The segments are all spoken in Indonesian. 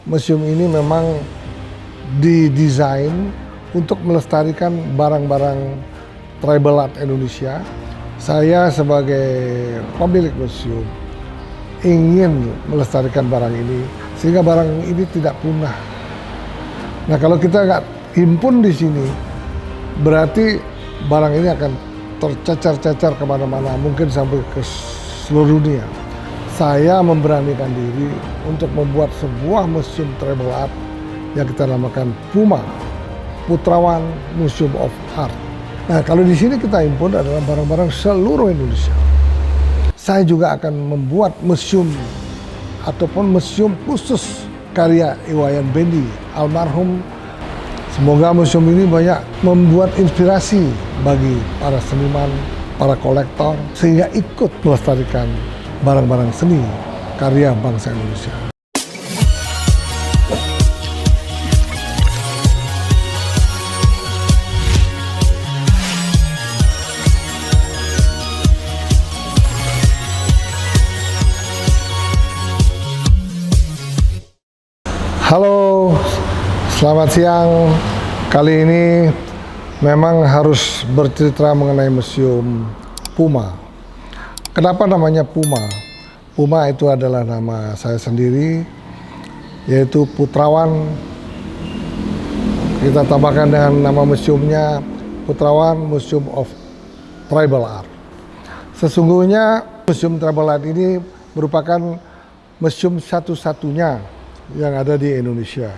museum ini memang didesain untuk melestarikan barang-barang tribal art Indonesia. Saya sebagai pemilik museum ingin melestarikan barang ini sehingga barang ini tidak punah. Nah, kalau kita nggak himpun di sini, berarti barang ini akan tercecar-cecar kemana-mana, mungkin sampai ke seluruh dunia. Saya memberanikan diri untuk membuat sebuah museum tribal art yang kita namakan PUMA, Putrawan Museum of Art. Nah, kalau di sini kita himpun adalah barang-barang seluruh Indonesia. Saya juga akan membuat museum ataupun museum khusus karya Iwayan Bendi almarhum. Semoga museum ini banyak membuat inspirasi bagi para seniman, para kolektor, sehingga ikut melestarikan barang-barang seni karya bangsa Indonesia. Halo, selamat siang. Kali ini memang harus bercerita mengenai museum PUMA. Kenapa namanya PUMA? PUMA itu adalah nama saya sendiri, yaitu Putrawan. Kita tambahkan dengan nama museumnya Putrawan Museum of Tribal Art. Sesungguhnya museum tribal art ini merupakan museum satu-satunya yang ada di Indonesia.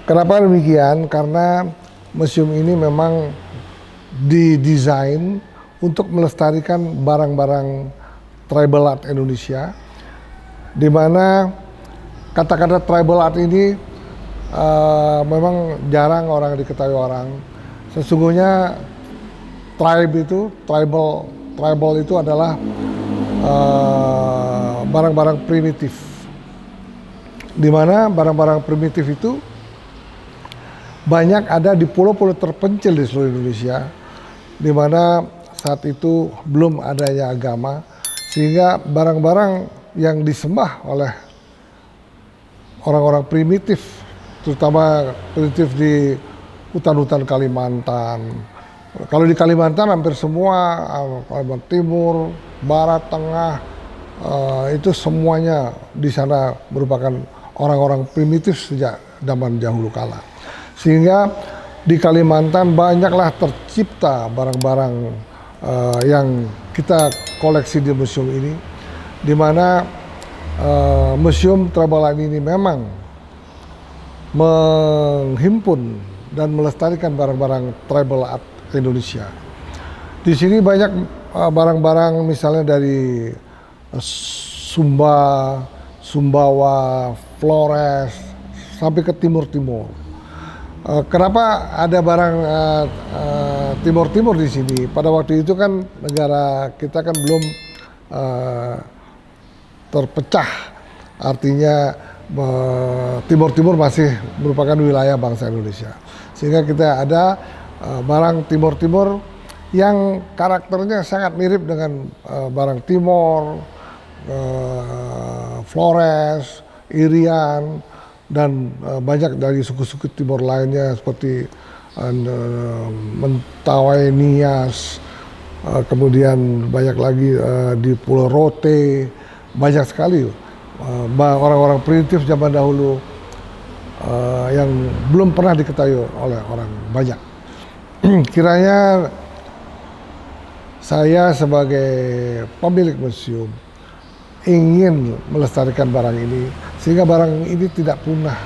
Kenapa demikian? Karena museum ini memang didesain untuk melestarikan barang-barang tribal art Indonesia, di mana kata-kata tribal art ini memang jarang orang diketahui orang. Sesungguhnya tribal itu adalah barang-barang primitif, di mana barang-barang primitif itu banyak ada di pulau-pulau terpencil di seluruh Indonesia, di mana saat itu belum adanya agama, sehingga barang-barang yang disembah oleh orang-orang primitif, terutama primitif di hutan-hutan Kalimantan. Kalau di Kalimantan hampir semua, Kalimantan Timur, Barat, Tengah, itu semuanya di sana merupakan orang-orang primitif sejak zaman dahulu kala. Sehingga di Kalimantan banyaklah tercipta barang-barang yang kita koleksi di museum ini, di mana museum tribal art ini memang menghimpun dan melestarikan barang-barang tribal art Indonesia. Di sini banyak barang-barang misalnya dari Sumba, Sumbawa, Flores, sampai ke timur-timur. Kenapa ada barang timur-timur di sini? Pada waktu itu kan negara kita kan belum terpecah, artinya timur-timur masih merupakan wilayah bangsa Indonesia. Sehingga kita ada barang timur-timur yang karakternya sangat mirip dengan barang Timor, Flores, Irian, dan banyak dari suku-suku Timur lainnya seperti Mentawai, Nias, kemudian banyak lagi di Pulau Rote, banyak sekali orang-orang primitif zaman dahulu yang belum pernah diketahui oleh orang banyak. Kiranya saya sebagai pemilik museum ingin melestarikan barang ini sehingga barang ini tidak punah.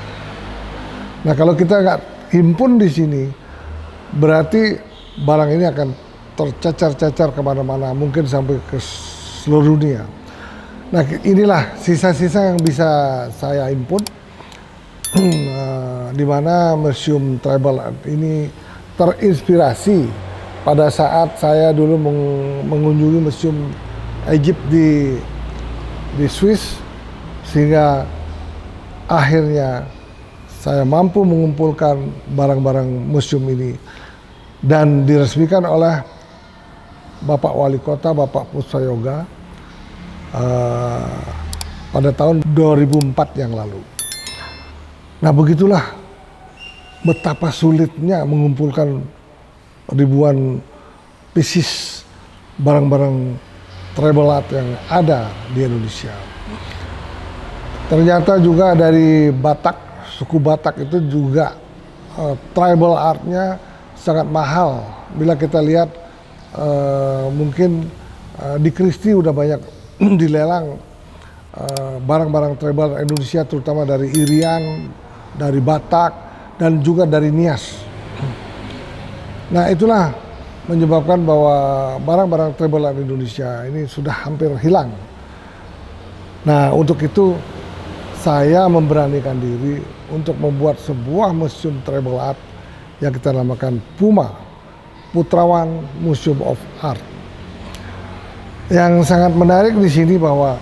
Nah, kalau kita nggak himpun di sini, berarti barang ini akan tercecar-cecar kemana-mana, mungkin sampai ke seluruh dunia. Nah, inilah sisa-sisa yang bisa saya himpun, di mana museum tribal art ini terinspirasi pada saat saya dulu mengunjungi museum Egypt di Swiss, sehingga akhirnya saya mampu mengumpulkan barang-barang museum ini dan diresmikan oleh Bapak Wali Kota, Bapak Puspayoga pada tahun 2004 yang lalu. Nah begitulah betapa sulitnya mengumpulkan ribuan pieces barang-barang tribal art yang ada di Indonesia. Ternyata juga dari Batak, suku Batak itu juga tribal artnya sangat mahal. Bila kita lihat mungkin di Christie udah banyak dilelang barang-barang tribal Indonesia, terutama dari Irian, dari Batak, dan juga dari Nias. Nah itulah menyebabkan bahwa barang-barang tribal art Indonesia ini sudah hampir hilang. Nah untuk itu saya memberanikan diri untuk membuat sebuah museum tribal art yang kita namakan PUMA, Putrawan Museum of Art. Yang sangat menarik di sini bahwa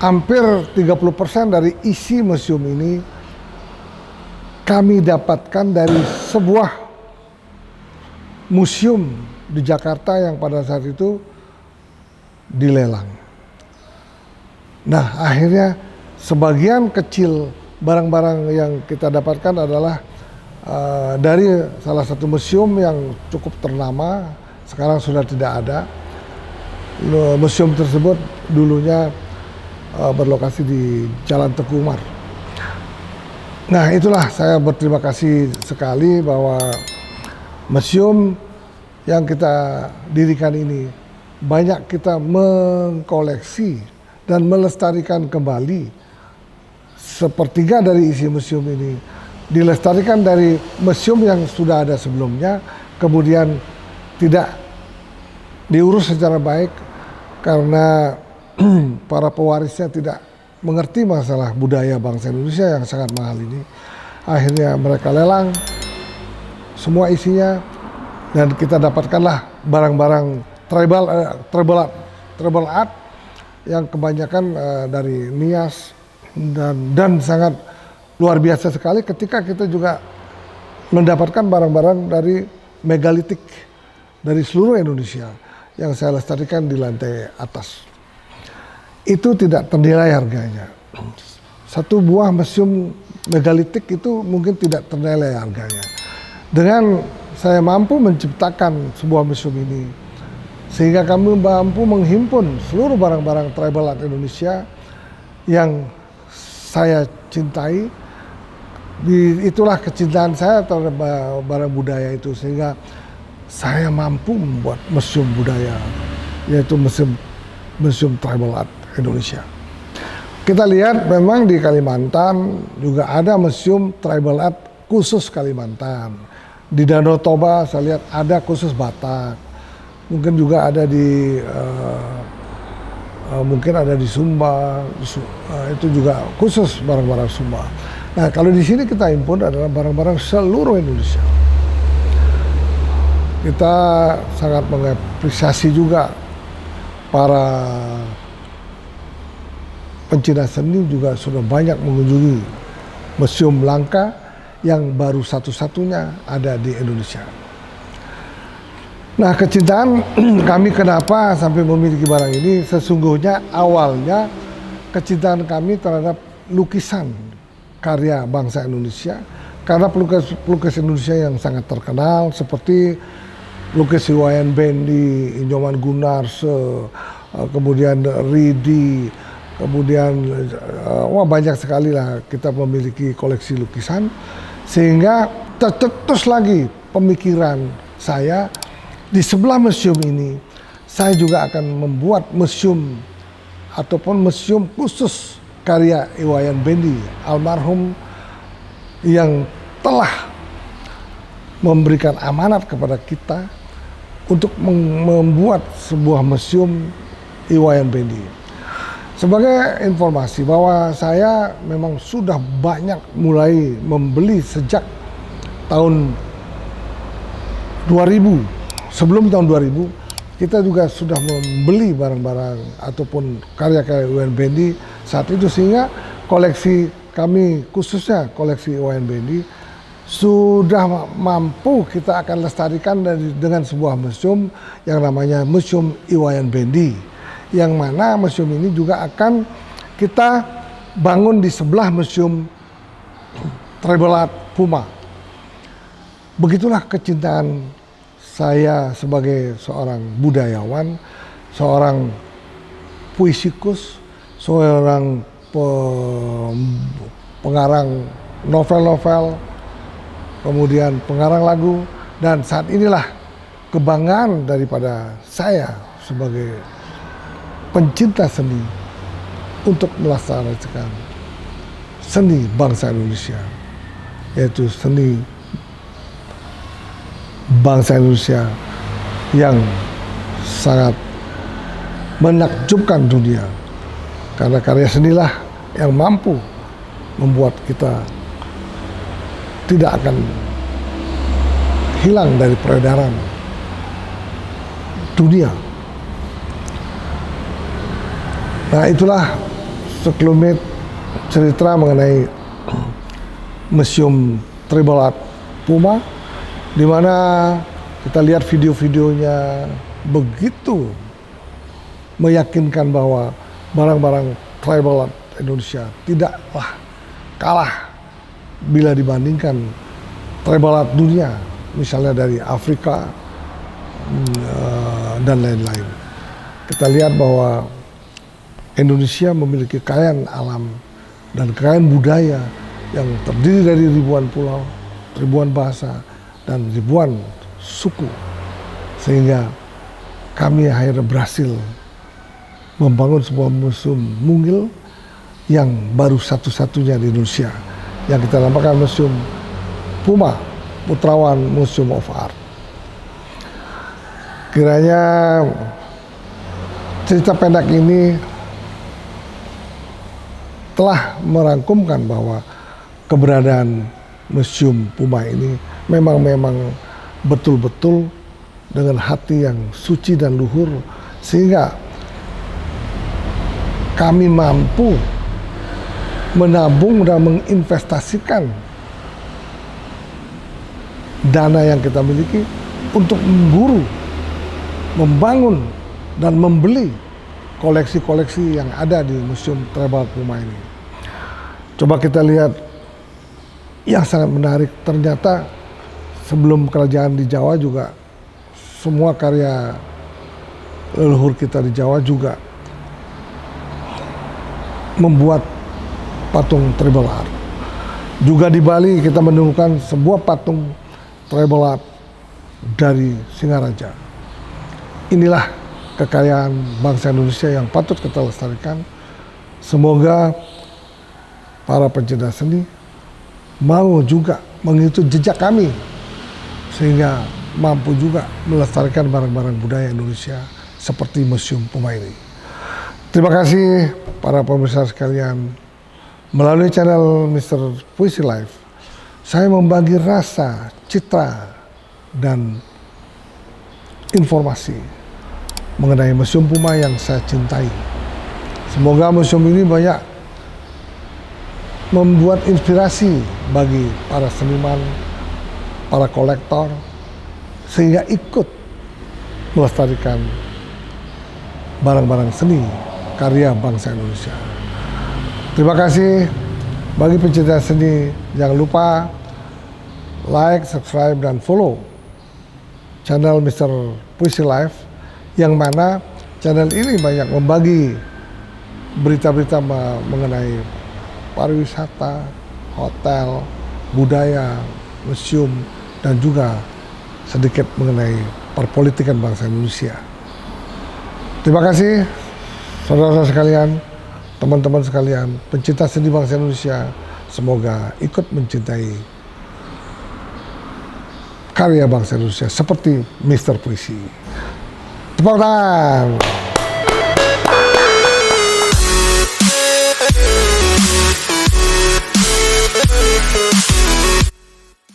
hampir 30% dari isi museum ini kami dapatkan dari sebuah museum di Jakarta yang pada saat itu dilelang. Nah akhirnya sebagian kecil barang-barang yang kita dapatkan adalah dari salah satu museum yang cukup ternama, sekarang sudah tidak ada. Museum tersebut dulunya berlokasi di Jalan Teguh Umar. Nah itulah saya berterima kasih sekali bahwa museum yang kita dirikan ini banyak kita mengkoleksi dan melestarikan kembali sepertiga dari isi museum ini dilestarikan dari museum yang sudah ada sebelumnya, kemudian tidak diurus secara baik karena para pewarisnya tidak mengerti masalah budaya bangsa Indonesia yang sangat mahal ini. Akhirnya mereka lelang semua isinya dan kita dapatkanlah barang-barang tribal art yang kebanyakan dari Nias dan sangat luar biasa sekali ketika kita juga mendapatkan barang-barang dari megalitik dari seluruh Indonesia yang saya lestarikan di lantai atas. Itu tidak ternilai harganya. Satu buah museum megalitik itu mungkin tidak ternilai harganya. Dengan saya mampu menciptakan sebuah museum ini, sehingga kami mampu menghimpun seluruh barang-barang tribal art Indonesia yang saya cintai. Itulah kecintaan saya terhadap barang budaya itu, sehingga saya mampu membuat museum budaya, yaitu museum tribal art Indonesia. Kita lihat memang di Kalimantan juga ada museum tribal art khusus Kalimantan. Di Danau Toba saya lihat ada khusus Batak. Mungkin juga ada di Sumba, itu juga khusus barang-barang Sumba. Nah kalau di sini kita impun adalah barang-barang seluruh Indonesia. Kita sangat mengapresiasi juga para pencinta seni juga sudah banyak mengunjungi Museum Langka yang baru satu-satunya ada di Indonesia. Nah kecintaan kami kenapa sampai memiliki barang ini, sesungguhnya awalnya kecintaan kami terhadap lukisan karya bangsa Indonesia, karena pelukis Indonesia yang sangat terkenal seperti lukis Iwayan Bendi, Nyoman Gunarse, kemudian Ridi, kemudian banyak sekali lah kita memiliki koleksi lukisan, sehingga tercetus lagi pemikiran saya di sebelah museum ini saya juga akan membuat museum ataupun museum khusus karya Iwayan Bendi almarhum yang telah memberikan amanat kepada kita untuk membuat sebuah museum Iwayan Bendi. Sebagai informasi bahwa saya memang sudah banyak mulai membeli sejak tahun 2000. Sebelum tahun 2000 kita juga sudah membeli barang-barang ataupun karya-karya Iwayan Bendi saat itu, sehingga koleksi kami khususnya koleksi Iwayan Bendi sudah mampu kita akan lestarikan dengan sebuah museum yang namanya Museum Iwayan Bendi, yang mana museum ini juga akan kita bangun di sebelah museum tribal art Puma. Begitulah kecintaan saya sebagai seorang budayawan, seorang puisikus, seorang pengarang novel-novel, kemudian pengarang lagu, dan saat inilah kebanggaan daripada saya sebagai pencinta seni untuk melestarikan seni bangsa Indonesia, yaitu seni bangsa Indonesia yang sangat menakjubkan dunia, karena karya senilah yang mampu membuat kita tidak akan hilang dari peredaran dunia. Nah, itulah sekelumit cerita mengenai Museum Tribal Art Puma, di mana kita lihat video-videonya begitu meyakinkan bahwa barang-barang tribal art Indonesia tidaklah kalah bila dibandingkan tribal art dunia, misalnya dari Afrika dan lain-lain. Kita lihat bahwa Indonesia memiliki kekayaan alam dan kekayaan budaya yang terdiri dari ribuan pulau, ribuan bahasa, dan ribuan suku, sehingga kami akhirnya berhasil membangun sebuah museum mungil yang baru satu-satunya di Indonesia, yang kita namakan Museum Puma, Putrawan Museum of Art. Kiranya cerita pendek ini telah merangkumkan bahwa keberadaan Museum Puma ini memang betul-betul dengan hati yang suci dan luhur, sehingga kami mampu menabung dan menginvestasikan dana yang kita miliki untuk memburu, membangun, dan membeli koleksi-koleksi yang ada di Museum Tribal Puma ini. Coba kita lihat yang sangat menarik, ternyata sebelum kerajaan di Jawa juga semua karya leluhur kita di Jawa juga membuat patung tribal art. Juga di Bali kita menemukan sebuah patung tribal art dari Singaraja. Inilah kekayaan bangsa Indonesia yang patut kita lestarikan. Semoga para pencinta seni mau juga mengikuti jejak kami, sehingga mampu juga melestarikan barang-barang budaya Indonesia seperti Museum Puma ini. Terima kasih para pemirsa sekalian. Melalui channel Mr. Puisi Live, saya membagi rasa, citra, dan informasi mengenai Museum Puma yang saya cintai. Semoga museum ini banyak membuat inspirasi bagi para seniman, para kolektor, sehingga ikut melestarikan barang-barang seni karya bangsa Indonesia. Terima kasih bagi pencinta seni. Jangan lupa like, subscribe, dan follow channel Mr. Puisi Live, yang mana channel ini banyak membagi berita-berita mengenai pariwisata, hotel, budaya, museum, dan juga sedikit mengenai perpolitikan bangsa Indonesia. Terima kasih saudara-saudara sekalian, teman-teman sekalian, pencinta seni bangsa Indonesia. Semoga ikut mencintai karya bangsa Indonesia seperti Mr. Puisi. Tepuk tangan.